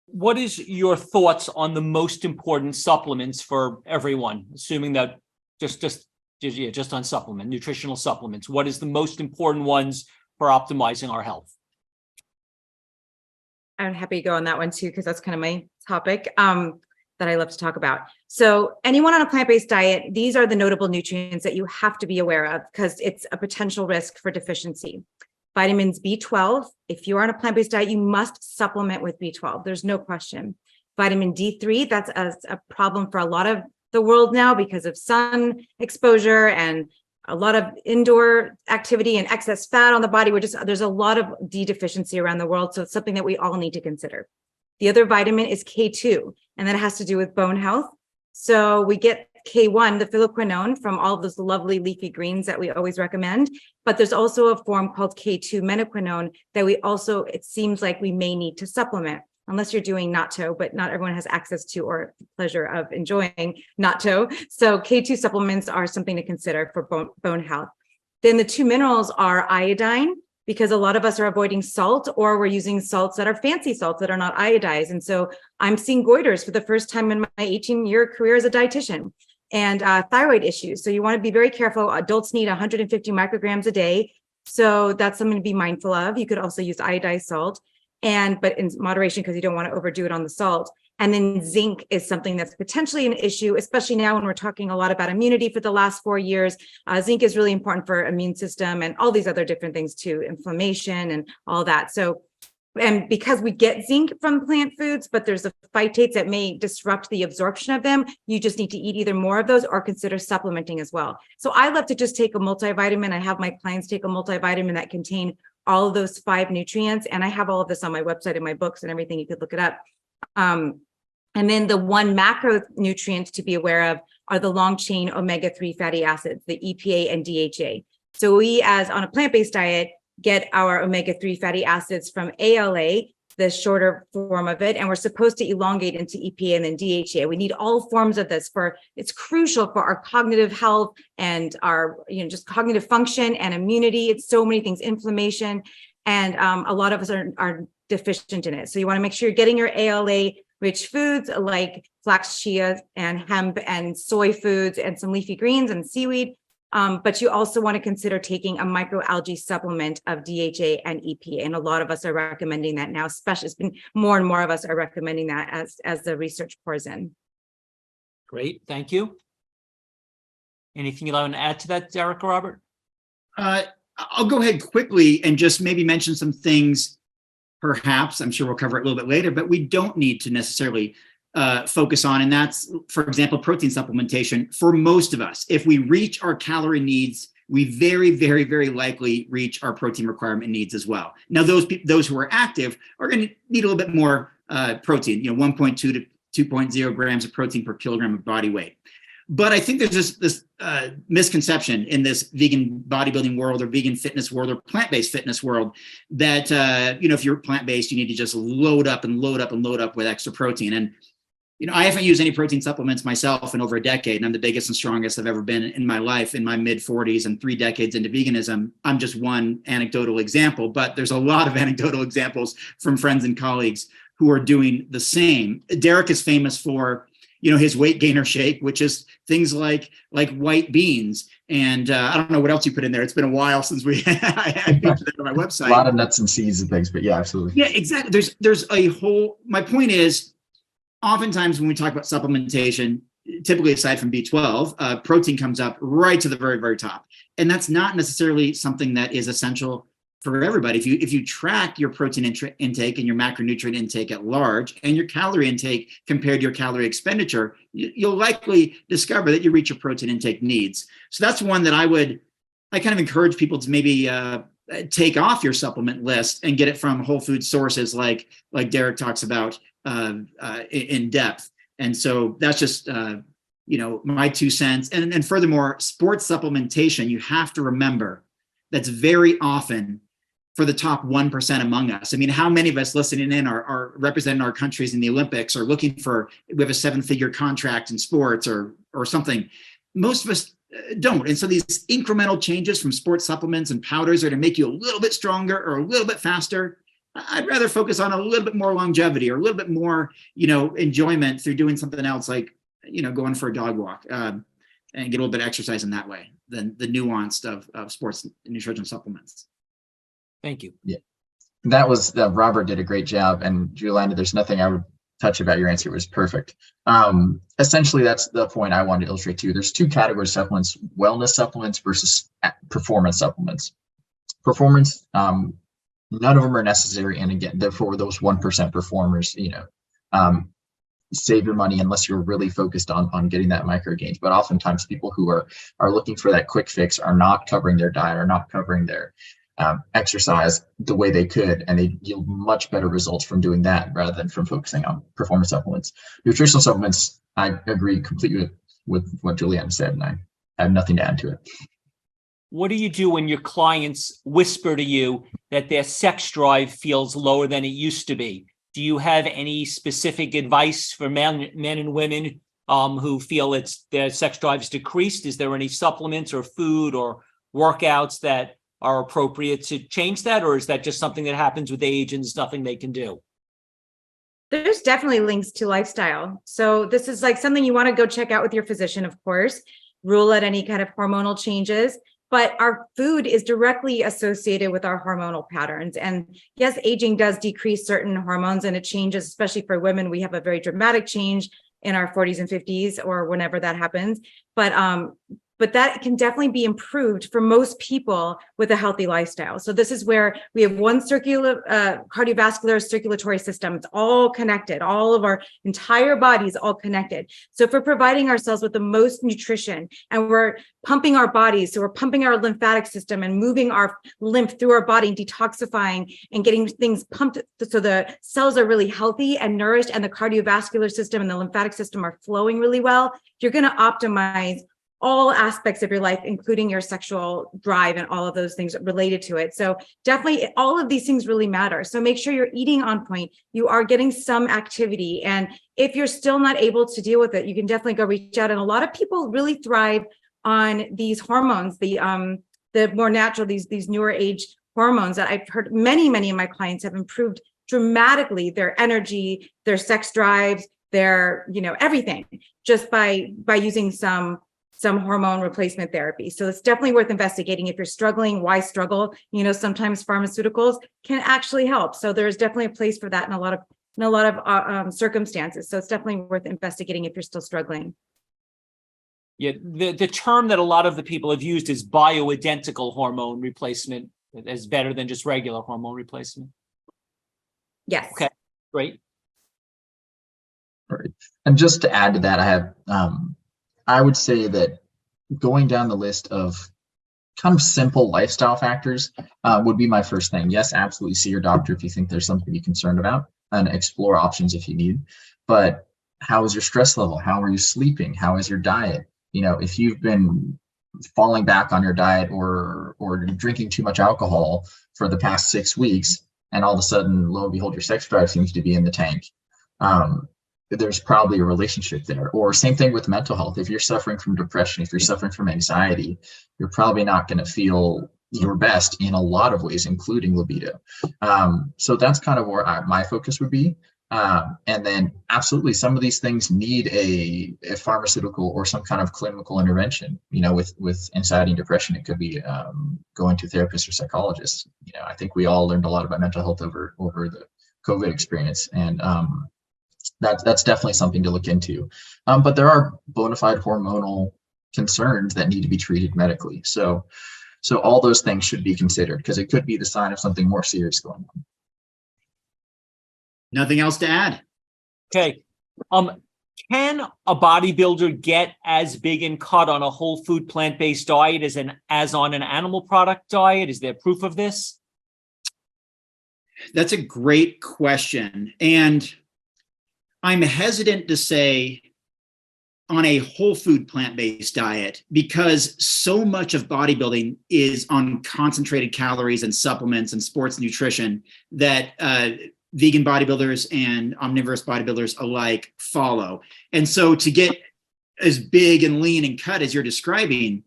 What is your thoughts on the most important supplements for everyone, assuming that just on nutritional supplements? What is the most important ones for optimizing our health? I'm happy to go on that one too, because that's kind of my topic that I love to talk about. So anyone on a plant-based diet, these are the notable nutrients that you have to be aware of because it's a potential risk for deficiency. Vitamins B12, if you're on a plant-based diet, you must supplement with B12. There's no question. Vitamin D3, that's a problem for a lot of the world now because of sun exposure and a lot of indoor activity and excess fat on the body. There's a lot of D deficiency around the world. So it's something that we all need to consider. The other vitamin is K2, and that has to do with bone health. So we get K1, the phylloquinone, from all of those lovely leafy greens that we always recommend. But there's also a form called K2 menaquinone that it seems like we may need to supplement, unless you're doing natto, but not everyone has access to or pleasure of enjoying natto. So K2 supplements are something to consider for bone health. Then the two minerals are iodine, because a lot of us are avoiding salt, or we're using salts that are fancy salts that are not iodized. And so I'm seeing goiters for the first time in my 18-year career as a dietitian, and thyroid issues. So you want to be very careful. Adults need 150 micrograms a day. So that's something to be mindful of. You could also use iodized salt, but in moderation, because you don't want to overdo it on the salt. And then zinc is something that's potentially an issue, especially now when we're talking a lot about immunity for the last 4 years. Zinc is really important for immune system and all these other different things too, inflammation and all that. So, and because we get zinc from plant foods, but there's the phytates that may disrupt the absorption of them, you just need to eat either more of those or consider supplementing as well. So I love to just take a multivitamin. I have my clients take a multivitamin that contain all of those 5 nutrients. And I have all of this on my website and my books and everything. You could look it up. And then the one macronutrient to be aware of are the long chain omega-3 fatty acids, the EPA and DHA. So we, as on a plant-based diet, get our omega-3 fatty acids from ALA, the shorter form of it, and we're supposed to elongate into EPA and then DHA. We need all forms of this it's crucial for our cognitive health and our, just cognitive function and immunity. It's so many things, inflammation, and a lot of us are deficient in it. So you want to make sure you're getting your ALA rich foods like flax, chia, and hemp, and soy foods, and some leafy greens and seaweed. But you also want to consider taking a microalgae supplement of DHA and EPA. And a lot of us are recommending that now, especially it's been more and more of us are recommending that as the research pours in. Great, thank you. Anything you'd like to add to that, Derek or Robert? I'll go ahead quickly and just maybe mention some things. Perhaps, I'm sure we'll cover it a little bit later, but we don't need to necessarily focus on, and that's, for example, protein supplementation. For most of us, if we reach our calorie needs, we very, very, very likely reach our protein requirement needs as well. Now, those who are active are going to need a little bit more protein, 1.2 to 2.0 grams of protein per kilogram of body weight. But I think there's this misconception in this vegan bodybuilding world or vegan fitness world or plant-based fitness world that, if you're plant-based, you need to just load up with extra protein. And, I haven't used any protein supplements myself in over a decade, and I'm the biggest and strongest I've ever been in my life in my mid-40s and 3 decades into veganism. I'm just one anecdotal example, but there's a lot of anecdotal examples from friends and colleagues who are doing the same. Derek is famous for his weight gainer shake, which is things like white beans. And I don't know what else you put in there. It's been a while since I featured it on my website. A lot of nuts and seeds and things, but yeah, absolutely. Yeah, exactly. There's a whole, my point is, oftentimes when we talk about supplementation, typically aside from B12, protein comes up right to the very, very top. And that's not necessarily something that is essential for everybody. If you track your protein intake and your macronutrient intake at large and your calorie intake compared to your calorie expenditure, you'll likely discover that you reach your protein intake needs. So that's one that I kind of encourage people to maybe take off your supplement list and get it from whole food sources like Derek talks about in depth. And so that's just my 2 cents. And furthermore, sports supplementation, you have to remember that's very often for the top 1% among us. I mean, how many of us listening in are representing our countries in the Olympics or we have a 7-figure contract in sports or something. Most of us don't. And so these incremental changes from sports supplements and powders are to make you a little bit stronger or a little bit faster. I'd rather focus on a little bit more longevity or a little bit more, enjoyment through doing something else, like, going for a dog walk, and get a little bit of exercise in that way than the nuanced of sports nutrition supplements. Thank you. Yeah, Robert did a great job, and Juliana, there's nothing I would touch about your answer. It was perfect. Essentially, that's the point I wanted to illustrate too. There's two categories of supplements: wellness supplements versus performance supplements. Performance, none of them are necessary, and again, therefore those 1% performers, save your money unless you're really focused on getting that micro gains. But oftentimes people who are looking for that quick fix are not covering their diet, are not covering their exercise the way they could, and they yield much better results from doing that rather than from focusing on performance supplements. Nutritional supplements, I agree completely with what Juliana said, and I have nothing to add to it. What do you do when your clients whisper to you that their sex drive feels lower than it used to be? Do you have any specific advice for men and women who feel their sex drive is decreased? Is there any supplements or food or workouts that are appropriate to change that? Or is that just something that happens with age and there's nothing they can do? There's definitely links to lifestyle. So this is like something you want to go check out with your physician, of course, rule out any kind of hormonal changes. But our food is directly associated with our hormonal patterns. And yes, aging does decrease certain hormones, and it changes, especially for women. We have a very dramatic change in our 40s and 50s or whenever that happens. But that can definitely be improved for most people with a healthy lifestyle. So this is where we have one cardiovascular circulatory system. It's all connected. All of our entire body is all connected. So if we're providing ourselves with the most nutrition and we're pumping our bodies, so we're pumping our lymphatic system and moving our lymph through our body, detoxifying and getting things pumped so the cells are really healthy and nourished, and the cardiovascular system and the lymphatic system are flowing really well, you're going to optimize all aspects of your life, including your sexual drive and all of those things related to it. So definitely all of these things really matter. So make sure you're eating on point. You are getting some activity. And if you're still not able to deal with it, you can definitely go reach out. And a lot of people really thrive on these hormones, the more natural, these newer age hormones that I've heard many of my clients have improved dramatically their energy, their sex drives, their, everything, just by using some hormone replacement therapy. So it's definitely worth investigating. If you're struggling, why struggle? Sometimes pharmaceuticals can actually help. So there's definitely a place for that in a lot of circumstances. So it's definitely worth investigating if you're still struggling. Yeah, the term that a lot of the people have used is bioidentical hormone replacement as better than just regular hormone replacement. Yes. Okay, great. Right. And just to add to that, I would say that going down the list of kind of simple lifestyle factors would be my first thing. Yes, absolutely see your doctor if you think there's something to be concerned about, and explore options if you need. But how is your stress level? How are you sleeping? How is your diet? If you've been falling back on your diet or drinking too much alcohol for the past 6 weeks, and all of a sudden, lo and behold, your sex drive seems to be in the tank, there's probably a relationship there. Or same thing with mental health. If you're suffering from depression, if you're suffering from anxiety, you're probably not going to feel your best in a lot of ways, including libido. So that's kind of where my focus would be. And then absolutely, some of these things need a pharmaceutical or some kind of clinical intervention. With anxiety and depression, it could be going to therapists or psychologists. I think we all learned a lot about mental health over the COVID experience, and that's definitely something to look into. But there are bona fide hormonal concerns that need to be treated medically. So all those things should be considered, because it could be the sign of something more serious going on. Nothing else to add. Okay. Can a bodybuilder get as big and cut on a whole food plant-based diet as on an animal product diet? Is there proof of this? That's a great question. And I'm hesitant to say on a whole food plant-based diet, because so much of bodybuilding is on concentrated calories and supplements and sports nutrition that vegan bodybuilders and omnivorous bodybuilders alike follow. And so to get as big and lean and cut as you're describing,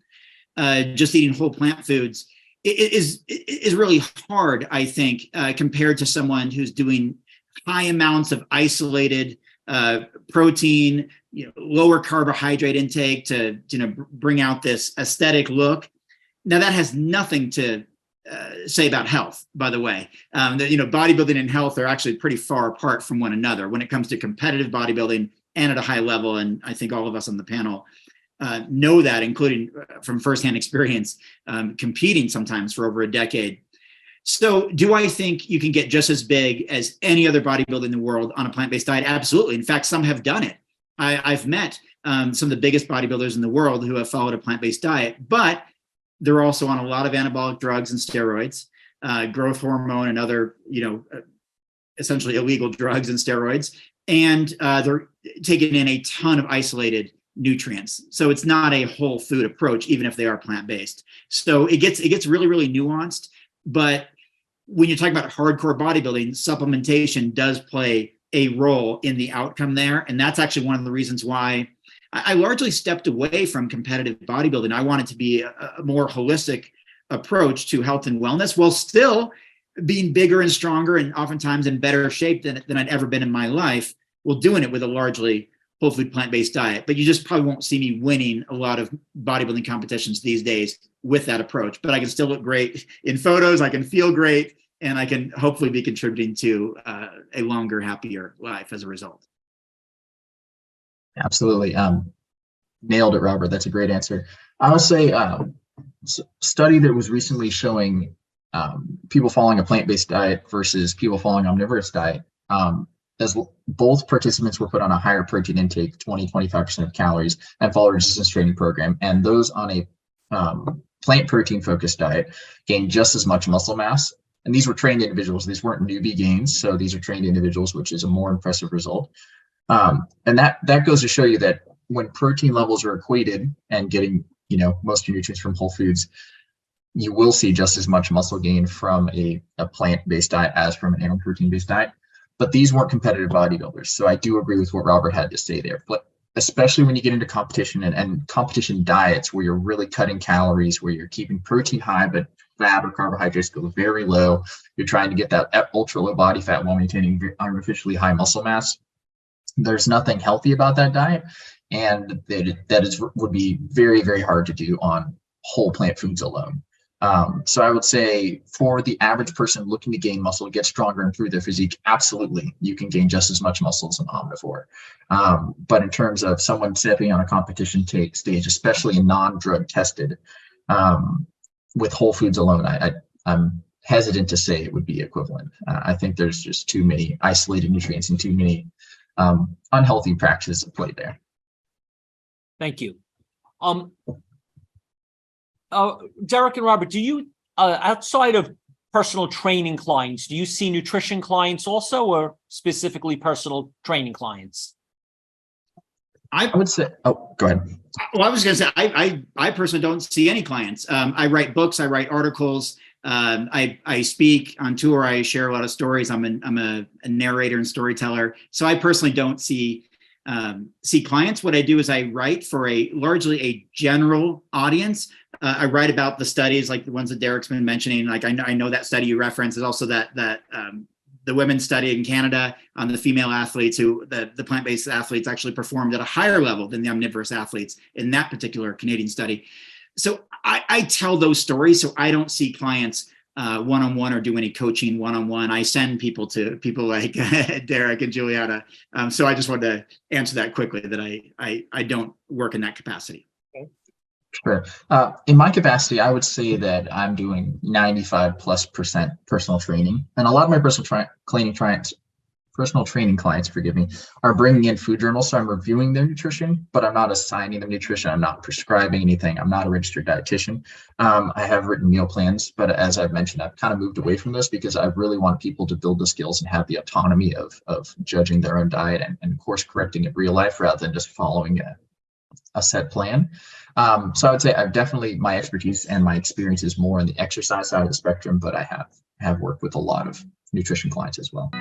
just eating whole plant foods, is really hard, I think, compared to someone who's doing high amounts of isolated protein, lower carbohydrate intake to bring out this aesthetic look. Now that has nothing to say about health, by the way. Bodybuilding and health are actually pretty far apart from one another when it comes to competitive bodybuilding and at a high level. And I think all of us on the panel know that, including from firsthand experience, competing sometimes for over a decade. So do I think you can get just as big as any other bodybuilder in the world on a plant-based diet? Absolutely. In fact, some have done it. I've met some of the biggest bodybuilders in the world who have followed a plant-based diet, but they're also on a lot of anabolic drugs and steroids, growth hormone and other, essentially illegal drugs and steroids. And they're taking in a ton of isolated nutrients. So it's not a whole food approach, even if they are plant-based. So it gets really, really nuanced. But when you're talking about hardcore bodybuilding, supplementation does play a role in the outcome there. And that's actually one of the reasons why I largely stepped away from competitive bodybuilding. I wanted to be a more holistic approach to health and wellness while still being bigger and stronger and oftentimes in better shape than I'd ever been in my life, while doing it with a largely whole food plant-based diet. But you just probably won't see me winning a lot of bodybuilding competitions these days with that approach. But I can still look great in photos, I can feel great, and I can hopefully be contributing to a longer, happier life as a result. Absolutely. Nailed it, Robert. That's a great answer. I would say study that was recently showing people following a plant-based diet versus people following an omnivorous diet, as both participants were put on a higher protein intake, 20-25% of calories, and followed a resistance training program. And those on a plant protein focused diet gained just as much muscle mass. And these were trained individuals. These weren't newbie gains. So these are trained individuals, which is a more impressive result. And that goes to show you that when protein levels are equated and getting, most of your nutrients from whole foods, you will see just as much muscle gain from a plant-based diet as from an animal protein-based diet. But these weren't competitive bodybuilders. So I do agree with what Robert had to say there. But especially when you get into competition and competition diets where you're really cutting calories, where you're keeping protein high, but fat or carbohydrates go very low, you're trying to get that ultra low body fat while maintaining artificially high muscle mass. There's nothing healthy about that diet, and would be very, very hard to do on whole plant foods alone. So I would say for the average person looking to gain muscle, get stronger, improve their physique, absolutely, you can gain just as much muscle as an omnivore. But in terms of someone stepping on a competition stage, especially in non-drug tested, with whole foods alone, I'm hesitant to say it would be equivalent. I think there's just too many isolated nutrients and too many unhealthy practices at play there. Thank you. Derek and Robert, do you, outside of personal training clients, do you see nutrition clients also, or specifically personal training clients? I would say, oh, go ahead. Well, I was going to say, I personally don't see any clients. I write books, I write articles, I speak on tour, I share a lot of stories. I'm a narrator and storyteller. So I personally don't see clients. What I do is I write for largely a general audience. I write about the studies like the ones that Derek's been mentioning. Like I know that study you referenced is also that the women's study in Canada on the female athletes who the plant-based athletes actually performed at a higher level than the omnivorous athletes in that particular Canadian study. So I tell those stories. So I don't see clients one-on-one or do any coaching one-on-one. I send people to people like Derek and Juliana. So I just wanted to answer that quickly, that I don't work in that capacity. Sure. In my capacity, I would say that I'm doing 95+% personal training, and a lot of my personal training clients, are bringing in food journals. So I'm reviewing their nutrition, but I'm not assigning them nutrition. I'm not prescribing anything. I'm not a registered dietitian. I have written meal plans, but as I've mentioned, I've kind of moved away from this because I really want people to build the skills and have the autonomy of judging their own diet and course correcting in real life rather than just following a set plan. So I would say I've definitely, my expertise and my experience is more on the exercise side of the spectrum, but I have worked with a lot of nutrition clients as well.